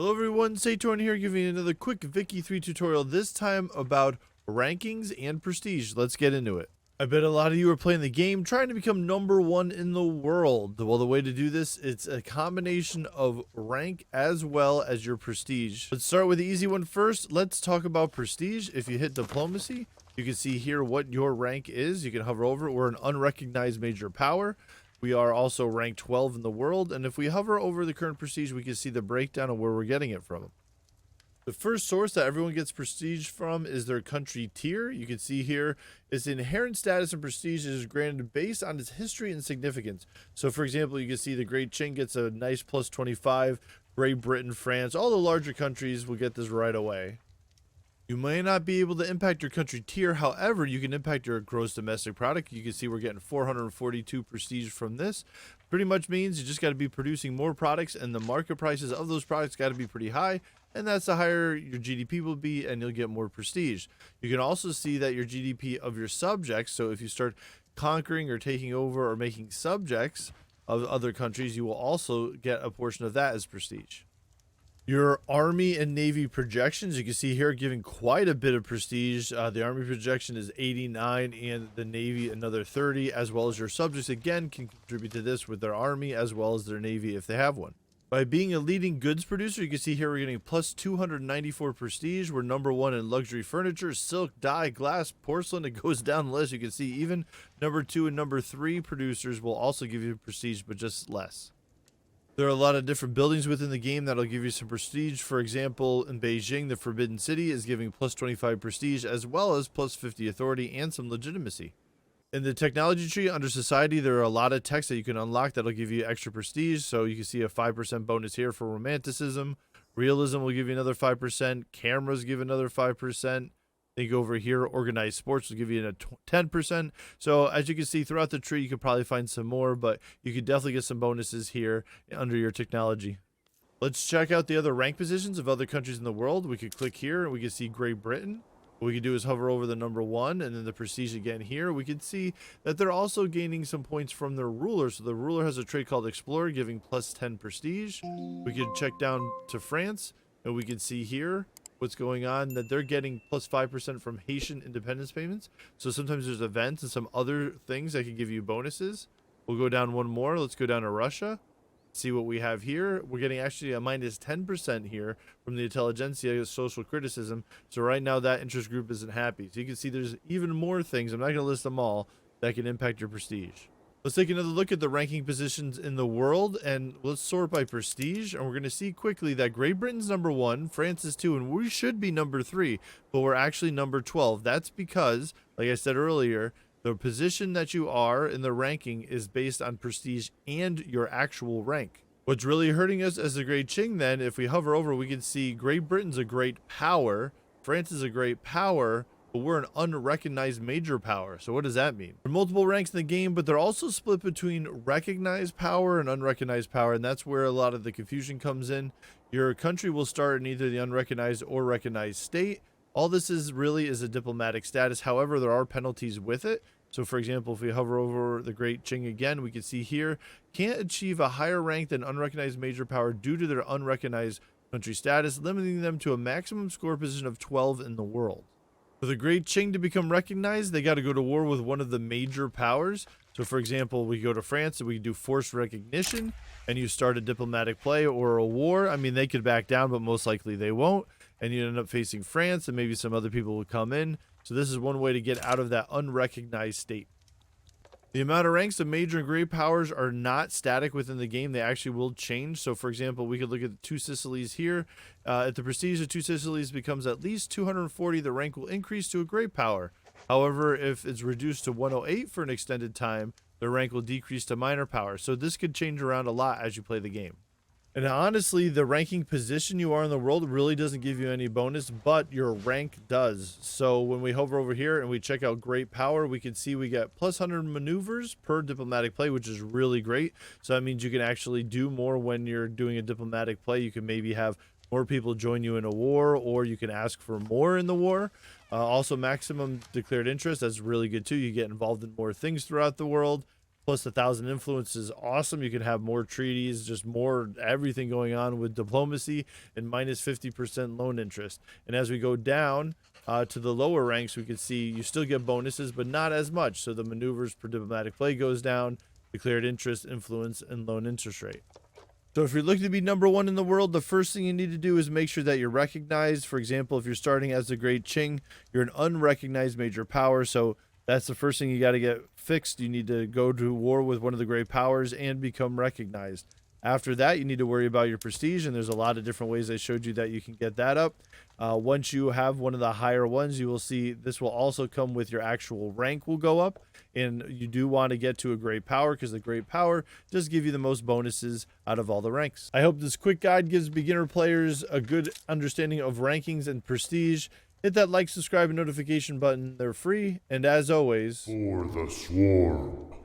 Hello everyone, Satorn here giving you another quick Vicky 3 tutorial, this time about rankings and prestige. Let's get into it. I bet a lot of you are playing the game trying to become #1 in the world. Well, the way to do this, it's a combination of rank as well as your prestige. Let's start with the easy one first. Let's talk about prestige. If you hit diplomacy, you can see here what your rank is. You can hover over it. We're an unrecognized major power. We are also ranked 12 in the world, and if we hover over the current prestige, we can see the breakdown of where we're getting it from. The first source that everyone gets prestige from is their country tier. You can see here its inherent status and prestige is granted based on its history and significance. So for example, you can see the Great Qing gets a nice plus 25, Great Britain, France, all the larger countries will get this right away. You may not be able to impact your country tier, however, you can impact your gross domestic product. You can see we're getting 442 prestige from this. Pretty much means you just got to be producing more products, and the market prices of those products got to be pretty high, and that's the higher your GDP will be, and you'll get more prestige. You can also see that your GDP of your subjects, so if you start conquering or taking over or making subjects of other countries, you will also get a portion of that as prestige. Your Army and Navy projections, you can see here, giving quite a bit of prestige. The Army projection is 89 and the Navy another 30, as well as your subjects, again, can contribute to this with their Army as well as their Navy if they have one. By being a leading goods producer, you can see here we're getting plus 294 prestige. We're #1 in luxury furniture, silk, dye, glass, porcelain. It goes down the list. You can see even #2 and #3 producers will also give you prestige, but just less. There are a lot of different buildings within the game that'll give you some prestige. For example, in Beijing, the Forbidden City is giving plus 25 prestige, as well as plus 50 authority and some legitimacy. In the technology tree under society, there are a lot of techs that you can unlock that'll give you extra prestige. So you can see a 5% bonus here for romanticism. Realism will give you another 5%. Cameras give another 5%. Think over here, organized sports will give you a 10%. So as you can see throughout the tree, you could probably find some more, but you could definitely get some bonuses here under your technology. Let's check out the other rank positions of other countries in the world. We could click here and we can see Great Britain. What we could do is hover over the #1 and then the prestige again here. We can see that they're also gaining some points from their ruler. So the ruler has a trait called Explorer, giving plus 10 prestige. We could check down to France and we can see here what's going on, that they're getting plus 5% from Haitian independence payments. So sometimes there's events and some other things that can give you bonuses. We'll go down one more. Let's go down to Russia. See what we have here. We're getting actually a minus 10% here from the intelligentsia social criticism. So right now that interest group isn't happy. So you can see there's even more things, I'm not going to list them all, that can impact your prestige. Let's take another look at the ranking positions in the world, and let's sort by prestige. And we're going to see quickly that Great Britain's #1, France is 2, and we should be #3, but we're actually number 12. That's because, like I said earlier, the position that you are in the ranking is based on prestige and your actual rank. What's really hurting us as the Great Qing then, if we hover over, we can see Great Britain's a great power, France is a great power, but we're an unrecognized major power. So what does that mean? There are multiple ranks in the game, but they're also split between recognized power and unrecognized power, and that's where a lot of the confusion comes in. Your country will start in either the unrecognized or recognized state. All this is really is a diplomatic status. However, there are penalties with it. So for example, if we hover over the Great Qing again, we can see here, can't achieve a higher rank than unrecognized major power due to their unrecognized country status, limiting them to a maximum score position of 12 in the world. For the Great Qing to become recognized, they got to go to war with one of the major powers. So for example, we go to France and we do forced recognition, and you start a diplomatic play or a war. I mean, they could back down, but most likely they won't. And you end up facing France, and maybe some other people will come in. So this is one way to get out of that unrecognized state. The amount of ranks of major and great powers are not static within the game. They actually will change. So for example, we could look at the Two Sicilies here. If the prestige of Two Sicilies becomes at least 240, the rank will increase to a great power. However, if it's reduced to 108 for an extended time, the rank will decrease to minor power. So this could change around a lot as you play the game. And honestly, the ranking position you are in the world really doesn't give you any bonus, but your rank does. So when we hover over here and we check out great power, we can see we get plus 100 maneuvers per diplomatic play, which is really great. So that means you can actually do more when you're doing a diplomatic play. You can maybe have more people join you in a war, or you can ask for more in the war. Also, maximum declared interest, that's really good too. You get involved in more things throughout the world. Plus 1,000 influence is awesome. You can have more treaties, just more everything going on with diplomacy, and minus 50% loan interest. And as we go down to the lower ranks, we can see you still get bonuses, but not as much. So the maneuvers per diplomatic play goes down, declared interest, influence, and loan interest rate. So if you're looking to be number one in the world, the first thing you need to do is make sure that you're recognized. For example, if you're starting as the Great Qing, you're an unrecognized major power. So that's the first thing you got to get fixed. You need to go to war with one of the great powers and become recognized. After that, you need to worry about your prestige, and there's a lot of different ways I showed you that you can get that up. Once you have one of the higher ones, you will see this will also come with your actual rank will go up, and you do want to get to a great power because the great power does give you the most bonuses out of all the ranks. I hope this quick guide gives beginner players a good understanding of rankings and prestige. Hit that like, subscribe, and notification button. They're free, and as always, For the swarm.